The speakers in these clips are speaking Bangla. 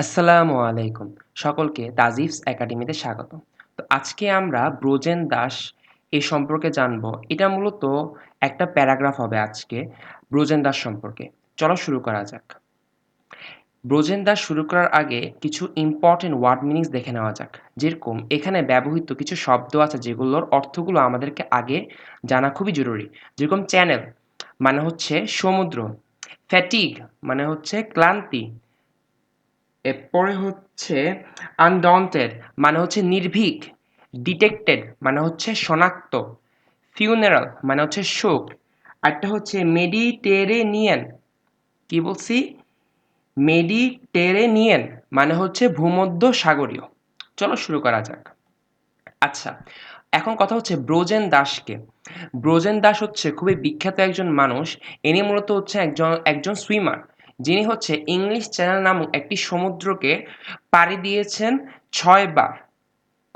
আসসালামু আলাইকুম। সকলকে তাজিফস একাডেমিতে স্বাগত। তো আজকে আমরা ব্রোজেন দাস এ সম্পর্কে জানবো। এটা মূলত একটা প্যারাগ্রাফ হবে আজকে ব্রোজেন দাস সম্পর্কে। চলো শুরু করা যাক। ব্রোজেন দাস শুরু করার আগে কিছু ইম্পর্টেন্ট ওয়ার্ড মিনিংস দেখে নেওয়া যাক। যেরকম এখানে ব্যবহৃত কিছু শব্দ আছে যেগুলোর অর্থগুলো আমাদেরকে আগে জানা খুবই জরুরি। যেরকম চ্যানেল মানে হচ্ছে সমুদ্র, ফ্যাটিগ মানে হচ্ছে ক্লান্তি, এরপরে হচ্ছে আনডন্টেড মানে হচ্ছে নির্ভীক, ডিটেক্টেড মানে হচ্ছে শনাক্ত, ফিউনারাল মানে হচ্ছে শোক, আরটা হচ্ছে মেডিটেরেনিয়ান। কি বলছি? মেডিটেরেনিয়ান মানে হচ্ছে ভূমধ্য সাগরীয়। চলো শুরু করা যাক। আচ্ছা, এখন কথা হচ্ছে ব্রোজেন দাসকে। ব্রোজেন দাস হচ্ছে খুবই বিখ্যাত একজন মানুষ। ইনি মূলত হচ্ছে একজন সুইমার, যিনি হচ্ছে ইংলিশ চ্যানেল নামক একটি সমুদ্রকে পাড়ি দিয়েছেন ৬ বার।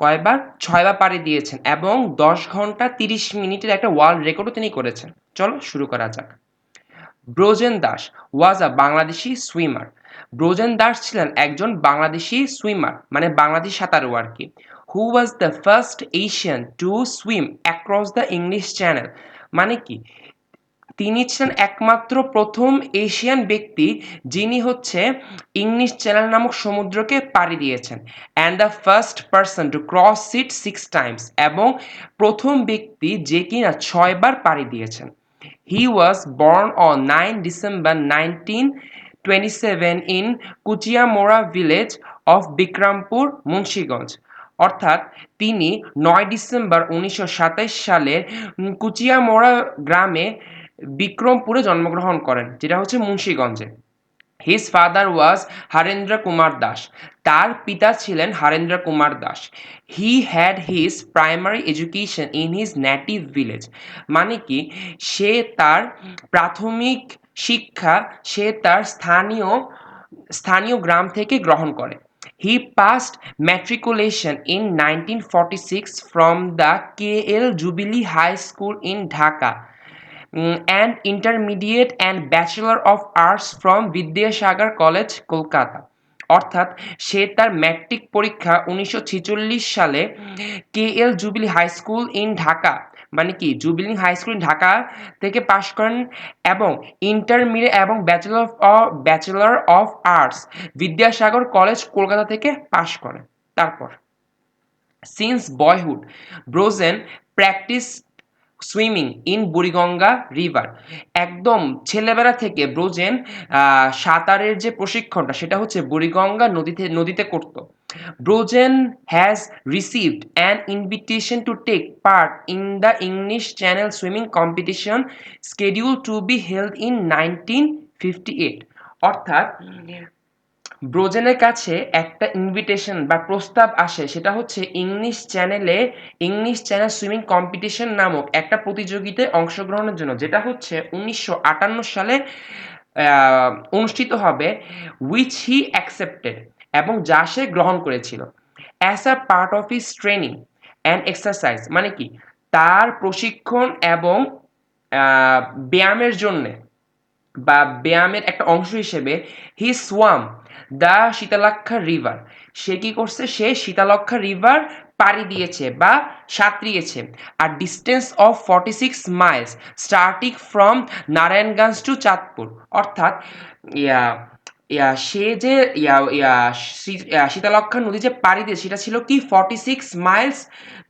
কয়বার? ৬ বার পাড়ি দিয়েছেন এবং ১০ ঘন্টা ৩০ মিনিটের একটা ওয়ার্ল্ড রেকর্ডও তিনি করেছেন। চলো শুরু করা যাক। Brojen Das was a Bangladeshi swimmer. Brojen Das ছিলেন একজন বাংলাদেশি সুইমার, মানে বাংলাদেশি সাঁতারু আর কি। Who was the first Asian to swim across the English Channel. মানে কি, তিনি ছিলেন একমাত্র প্রথম এশিয়ান ব্যক্তি যিনি হচ্ছে ইংলিশ চ্যানেল নামক সমুদ্রকে পাড়ি দিয়েছেন। And the first person to cross it 6 Times, এবং প্রথম ব্যক্তি যে কিনা ৬ বার পাড়ি দিয়েছেন। He was born on 9 December 1927 in Kuchiamora village of Bikrampur, Munshiganj. অর্থাৎ তিনি ৯ ডিসেম্বর ১৯২৭ সালে কুচিয়ামোড়া গ্রামে বিক্রমপুরে জন্মগ্রহণ করেন, যেটা হচ্ছে মুন্সিগঞ্জে। His father was Harendra Kumar Das. তার পিতা ছিলেন Harendra Kumar Das. He had his primary education in his native village. মানে কি, সে তার প্রাথমিক শিক্ষা তার স্থানীয় গ্রাম থেকে গ্রহণ করে। He passed matriculation in 1946 from the K.L. Jubilee High School in Dhaka, and intermediate and Bachelor of Arts from Vidyasagar college, Kolkata. অর্থাৎ সে তার ম্যাট্রিক পরীক্ষা ১৯৪৬ সালে KL Jubilee high school in Dhaka, মানে কি জুবিলি হাই স্কুল ঢাকা থেকে পাশ করেন, এবং ইন্টারমিডিয়েট এবং bachelor of arts Vidyasagar college, Kolkata থেকে পাশ করেন। তারপর since boyhood Brojen practice swimming in Buriganga river. একদম ছেলেবেলা থেকে ব্রোজেন সাঁতারের যে প্রশিক্ষণটা সেটা হচ্ছে বুড়িগঙ্গা নদীতে করত। Brojen has received an invitation to take part in the English Channel swimming competition scheduled to be held in 1958। অর্থাৎ ব্রোজেনের কাছে একটা ইনভিটেশন বা প্রস্তাব আসে, সেটা হচ্ছে ইংলিশ চ্যানেল সুইমিং কম্পিটিশন নামক একটা প্রতিযোগিতায় অংশগ্রহণের জন্য, যেটা হচ্ছে ১৯৫৮ সালে অনুষ্ঠিত হবে, উইচ হি অ্যাকসেপ্টেড, এবং যা সে গ্রহণ করেছিল। As a part of his training and exercise, মানে কি তার প্রশিক্ষণ এবং ব্যায়ামের জন্যে বা ব্যায়ামের একটা অংশ হিসেবে he swam the Shitalakshya river. সে কি করছে? সে শীতলক্ষ্যা রিভার পাড়ি দিয়েছে বা সাঁতরিয়েছে। আর distance of 46 miles starting from Narayanganj to Chandpur. অর্থাৎ ইয়া ইয়া সে যে শীতলক্ষ্যা নদী যে পাড়ি দিয়ে সেটা ছিল কি 46 মাইলস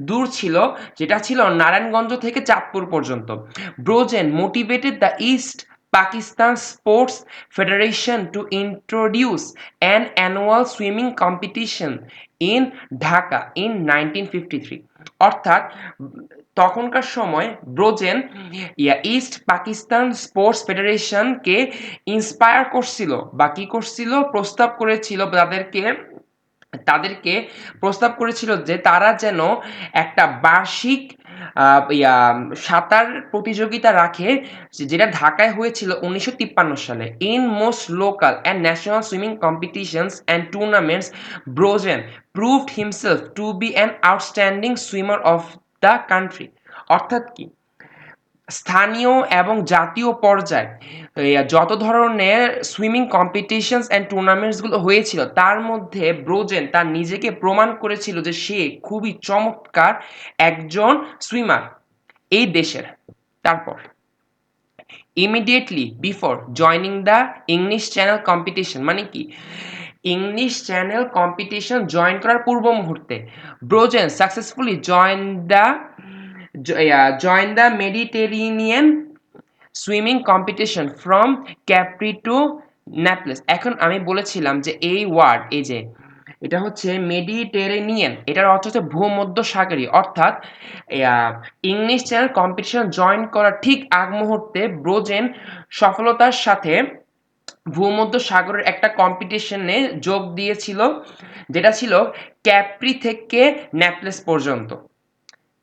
দূর ছিল, যেটা ছিল নারায়ণগঞ্জ থেকে চাঁদপুর পর্যন্ত। Brojen motivated the east Pakistan Sports Federation to introduce an annual swimming competition in Dhaka in 1953. অর্থাৎ তখনকার সময় ব্রোজেন ইস্ট পাকিস্তান স্পোর্টস ফেডারেশনকে ইন্সপায়ার করছিল বা কি করছিল, তাদেরকে প্রস্তাব করেছিল যে তারা যেন একটা বার্ষিক সাঁতার প্রতিযোগিতা রাখে, যেটা ঢাকায় হয়েছিল ১৯৫৩ সালে। In most local and national swimming competitions and tournaments Brojen proved himself to be an outstanding swimmer of the country. অর্থাৎ কি, স্থানীয় এবং জাতীয় পর্যায়ে যত ধরনের সুইমিং কম্পিটিশনস অ্যান্ড টুর্নামেন্টসগুলো হয়েছিল তার মধ্যে ব্রোজেন তার নিজেকে প্রমাণ করেছিল যে সে খুবই চমৎকার একজন সুইমার এই দেশের। তারপর immediately before joining the English Channel competition, মানে কি ইংলিশ চ্যানেল কম্পিটিশন জয়েন করার পূর্ব মুহূর্তে Brojen successfully join the Mediterranean swimming competition from Capri to Naples. এখন আমি বলেছিলাম যে এই ওয়ার্ড, এই যে এটা হচ্ছে মেডিটেরেনিয়ান, এটার অর্থ হচ্ছে ভূমধ্যসাগরীয়, অর্থাৎ ইংলিশ চ্যানেল কম্পিটিশন জয়েন করার ঠিক আগ মুহূর্তে ব্রোজেন সফলতার সাথে ভূমধ্যসাগরের একটা কম্পিটিশনে যোগ দিয়েছিল, যেটা ছিল ক্যাপ্রি থেকে ন্যাপলেস পর্যন্ত।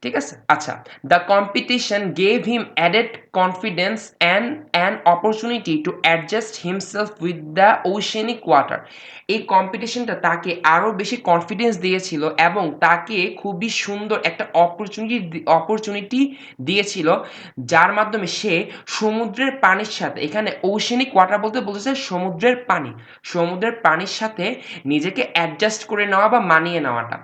ঠিক আছে, আচ্ছা। The competition gave him added confidence and an opportunity to adjust himself with the oceanic water. এই কম্পিটিশনটা তাকে আরও বেশি কনফিডেন্স দিয়েছিল এবং তাকে খুবই সুন্দর একটা অপরচুনিটি দিয়েছিল, যার মাধ্যমে সে সমুদ্রের পানির সাথে, এখানে ওশেনিক ওয়াটার বলতে বলতেছে সমুদ্রের পানির সাথে নিজেকে অ্যাডজাস্ট করে নেওয়া বা মানিয়ে নেওয়াটা।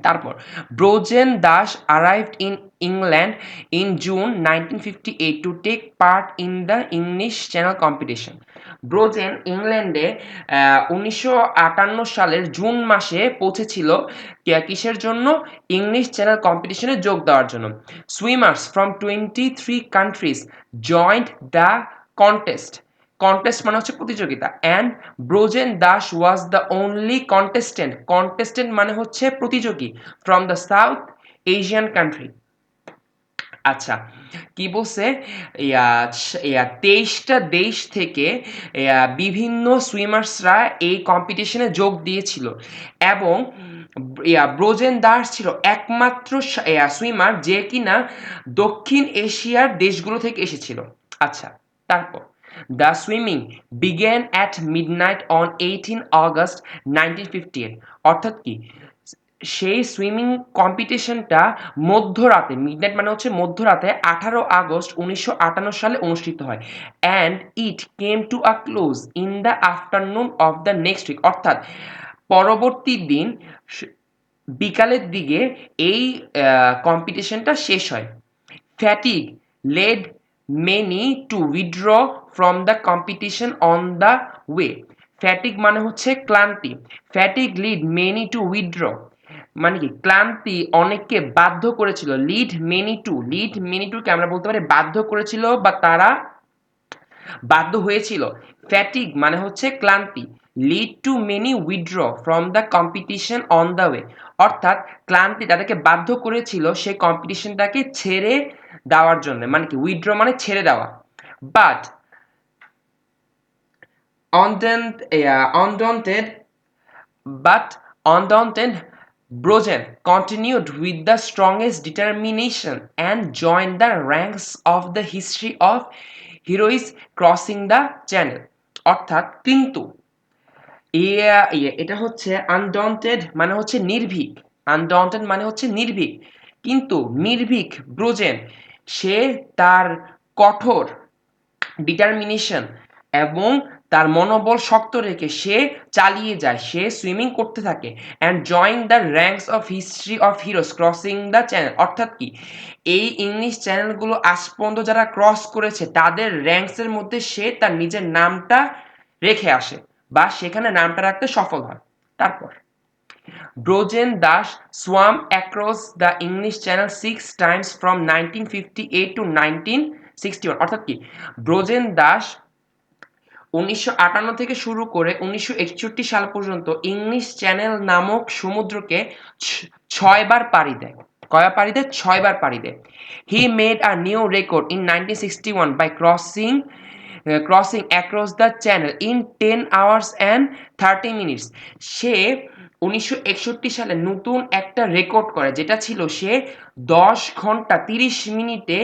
তারপর Brojen Das arrived in England in June 1958 to take part in the English Channel competition. Brojen ইংল্যান্ডে 1958 সালের জুন মাসে পৌঁছেছিল কিসের জন্য? ইংলিশ চ্যানেল কম্পিটিশনে যোগ দেওয়ার জন্য। Swimmers from 23 countries joined the contest. Contest মানে হচ্ছে প্রতিযোগিতা, and Brojen Das was the only contestant মানে হচ্ছে প্রতিযোগী from the south Asian country. আচ্ছা, কি বলছে? 23টা দেশ থেকে বিভিন্ন সুইমার্সরা এই কম্পিটিশনে যোগ দিয়েছিল এবং ব্রোজেন দাস ছিল একমাত্র সুইমার যে কিনা দক্ষিণ এশিয়ার দেশগুলো থেকে এসেছিল। আচ্ছা, তারপর the swimming began at midnight on 18 August 1958। অর্থাৎ কি, সেই সুইমিং কম্পিটিশনটা মধ্যরাতে, মিডনাইট মানে হচ্ছে মধ্যরাতে, 18 আগস্ট 1958 সালে অনুষ্ঠিত হয়, and it came to a close in the afternoon of the next week. অর্থাৎ পরবর্তী দিন বিকালের দিকে এই কম্পিটিশনটা শেষ হয়। Fatigue led many to withdraw from the competition on the way. Fatigue মানে হচ্ছে ক্লান্তি, fatigue lead many to withdraw মানে কি ক্লান্তি অনেককে বাধ্য করেছিল, লিড মেনি টুকে আমরা বলতে পারি বাধ্য করেছিল বা তারা বাধ্য হয়েছিল। ফ্যাটিগ মানে হচ্ছে ক্লান্তি, lead to many withdraw from the competition on the way, অর্থাৎ ক্লান্তি তাদেরকে বাধ্য করেছিল সেই কম্পিটিশনটাকে ছেড়ে দেওয়ার জন্য, মানে কি উইথড্র মানে ছেড়ে দেওয়া। But undaunted undaunted Brozen continued with the strongest determination and joined the ranks of the history of heroes crossing the channel। অর্থাৎ কিন্তু এটা হচ্ছে আনডন্টেড মানে হচ্ছে নির্ভীক, আনডন্টেড মানে হচ্ছে নির্ভীক, কিন্তু নির্ভীক ব্রোজেন সে তার কঠোর ডিটারমিনেশন এবং তার মনোবল শক্ত রেখে সে চালিয়ে যায়, সে সুইমিং করতে থাকে, and join the ranks of history of heroes crossing the channel. অর্থাৎ কি, এই ইংলিশ চ্যানেলগুলো আজ পর্যন্ত যারা ক্রস করেছে তাদের র্যাঙ্কসের মধ্যে সে তার নিজের নামটা রেখে আসে বা সেখানে নামটা রাখতে সফল হয়। তারপর Brojen Das swam across the English Channel 6 times from 1958 to 1961। অর্থাৎ কি, ব্রোজেন দাস 1958 থেকে শুরু করে 1961 সাল পর্যন্ত ইংলিশ চ্যানেল নামক সমুদ্রকে 6বার পাড়ি দেয়। কয়বার পাড়ি দেয়? 6বার পাড়ি দেয়। He made a new record in 1961 by crossing across the channel in 10 hours and 30 minutes। সে 1961 সালে নতুন একটা রেকর্ড করে, যেটা ছিল সে 10 ঘন্টা 30 মিনিটে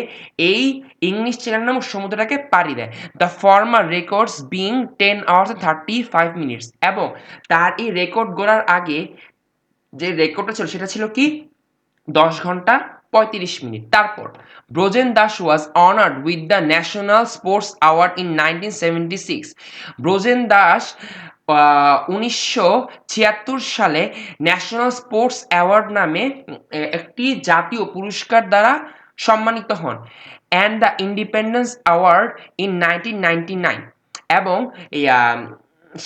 এই ইংলিশ চ্যানেল নামক সমুদ্রটাকে পাড়ি দেয়। The former records being 10 hours and 35 minutes। এবং তার এই রেকর্ড গড়ার আগে যে রেকর্ডটা ছিল সেটা ছিল কি 10 ঘন্টা 35 মিনিট। তারপর ব্রজেন দাস ওয়াজ honoured with the national sports award in 1976। Brajen Das 1976 সালে ন্যাশনাল স্পোর্টস অ্যাওয়ার্ড নামে একটি জাতীয় পুরস্কার দ্বারা সম্মানিত হন, and the independence award in 1999, এবং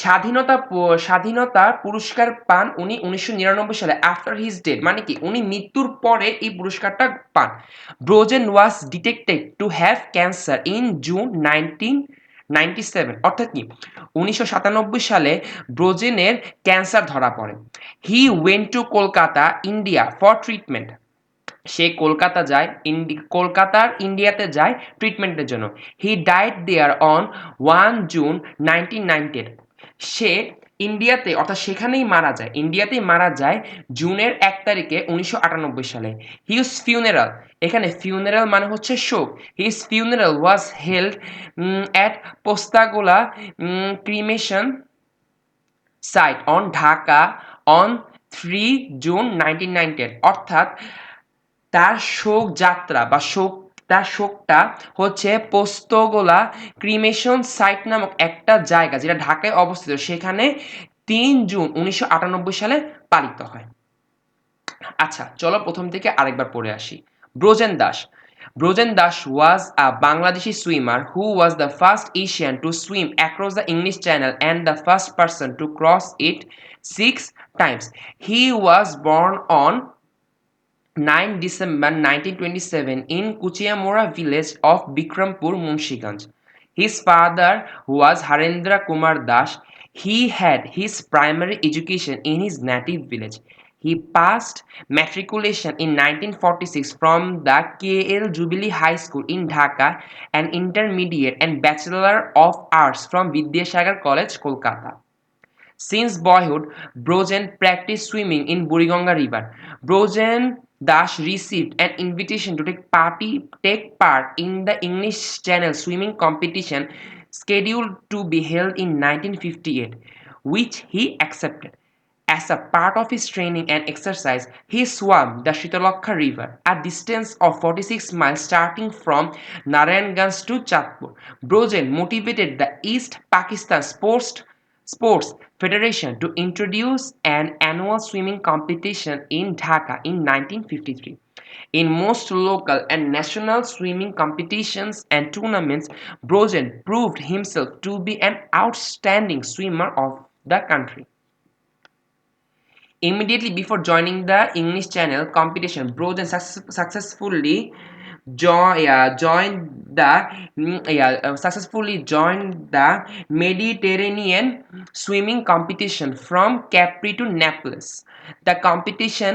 স্বাধীনতা পুরস্কার পান উনি 1999 সালে আফটার হিজ ডেথ, মানে কি উনি মৃত্যুর পরে এই পুরস্কারটা পান। Brojen was detected to have cancer in June 1997, অর্থাৎ কি 1997 সালে ব্রোজেনের ক্যান্সার ধরা পড়ে। He went to Kolkata India for treatment. সে ইন্ডিয়াতে যায় ট্রিটমেন্টের জন্য। He died there on 1 June 1990। সে ইন্ডিয়াতে, অর্থাৎ ইন্ডিয়াতেই মারা যায় জুনের 1 তারিখে 1998 সালে। হিজ ফিউনারাল, এখানে ফিউনারাল মানে হচ্ছে শোক। His funeral was held at Postagola cremation site on Dhaka on 3 June 1990, অর্থাৎ তার শোক যাত্রা বা তার শোকটা হচ্ছে পোস্তগোলা ক্রিমেশন সাইট নামক একটা জায়গা যেটা ঢাকায় অবস্থিত, সেখানে 3 জুন 1998 সালে পালিত হয়। আচ্ছা, চলো প্রথম থেকে আরেকবার পড়ে আসি। Brojen Das was a Bangladeshi swimmer who was the first Asian to swim across the English Channel and the first person to cross it 6 times. He was born on 9 December 1927 in Kuchiamora village of Bikrampur, Munshiganj. His father was Harendra Kumar Das. He had his primary education in his native village. He passed matriculation in 1946 from the KL Jubilee High School in Dhaka and intermediate and Bachelor of Arts from Vidyasagar College, Kolkata. Since boyhood, Brojen practiced swimming in Buriganga River. Brojen Das received an invitation to take part in the English Channel swimming competition scheduled to be held in 1958, which he accepted. As a part of his training and exercise, he swam the Shitalokha River, a distance of 46 miles starting from Narayanganj to Chatpur. Brojen motivated the East Pakistan Sports Federation to introduce an annual swimming competition in Dhaka in 1953. In most local and national swimming competitions and tournaments, Brojen proved himself to be an outstanding swimmer of the country. Immediately before joining the English Channel competition, Brojen successfully joined the Mediterranean swimming competition from Capri to Naples. The competition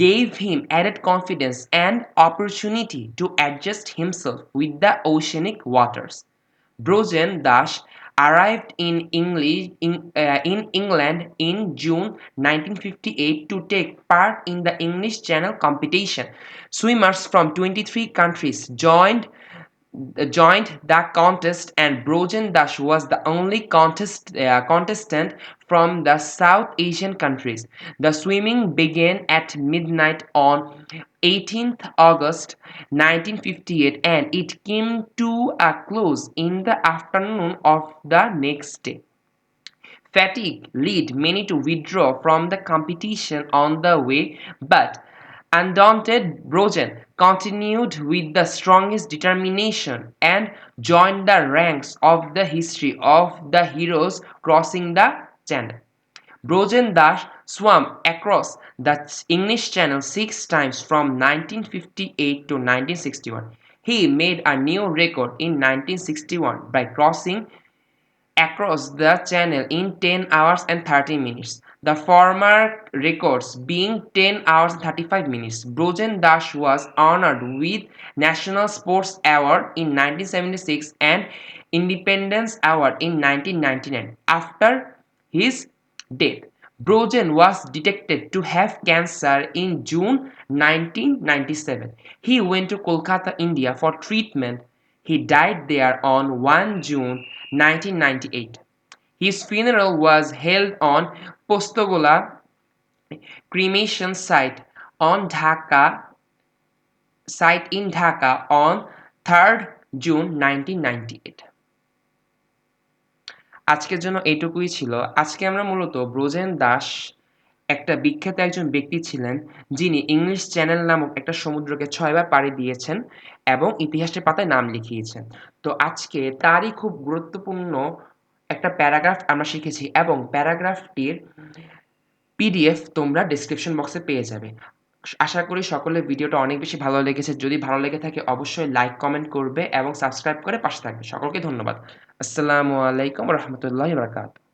gave him added confidence and opportunity to adjust himself with the oceanic waters. Brojen Das arrived in England in June 1958 to take part in the English Channel competition. Swimmers from 23 countries joined the contest, and Brojen Das was the only contestant from the South Asian countries. The swimming began at midnight on 18th August 1958 and it came to a close in the afternoon of the next day. Fatigue led many to withdraw from the competition on the way, but undaunted, Brojen continued with the strongest determination and joined the ranks of the history of the heroes crossing the channel. Brojen Das swam across the English Channel 6 times from 1958 to 1961. He made a new record in 1961 by crossing across the channel in 10 hours and 30 minutes. The former records being 10 hours and 35 minutes. Brojen Das was honored with National Sports Award in 1976 and Independence Award in 1999. After his death, Brojen was detected to have cancer in June 1997. He went to Kolkata, India for treatment. He died there on 1 June 1998. His funeral was held on Postogola cremation site on Dhaka sight in Dhaka on 3rd June 1998. আজকের জন্য এইটুকুই ছিল। আজকে আমরা মূলত ব্রোজেন দাস একটা বিখ্যাত একজন ব্যক্তি ছিলেন, যিনি ইংলিশ চ্যানেল নামক একটা সমুদ্রকে ৬ বার পাড়ি দিয়েছেন এবং ইতিহাসের পাতায় নাম লিখিয়েছেন। তো আজকে তারই খুব গুরুত্বপূর্ণ একটা প্যারাগ্রাফ আমরা শিখেছি এবং প্যারাগ্রাফটির পিডিএফ তোমরা ডেসক্রিপশন বক্সে পেয়ে যাবে। আশা করি সকলের ভিডিওটা অনেক বেশি ভালো লেগেছে। যদি ভালো লেগে থাকে অবশ্যই লাইক, কমেন্ট করবে এবং সাবস্ক্রাইব করে পাশে থাকবে। সকলকে ধন্যবাদ। আসসালামু আলাইকুম ওয়া রাহমাতুল্লাহি ওয়া বারাকাতুহু।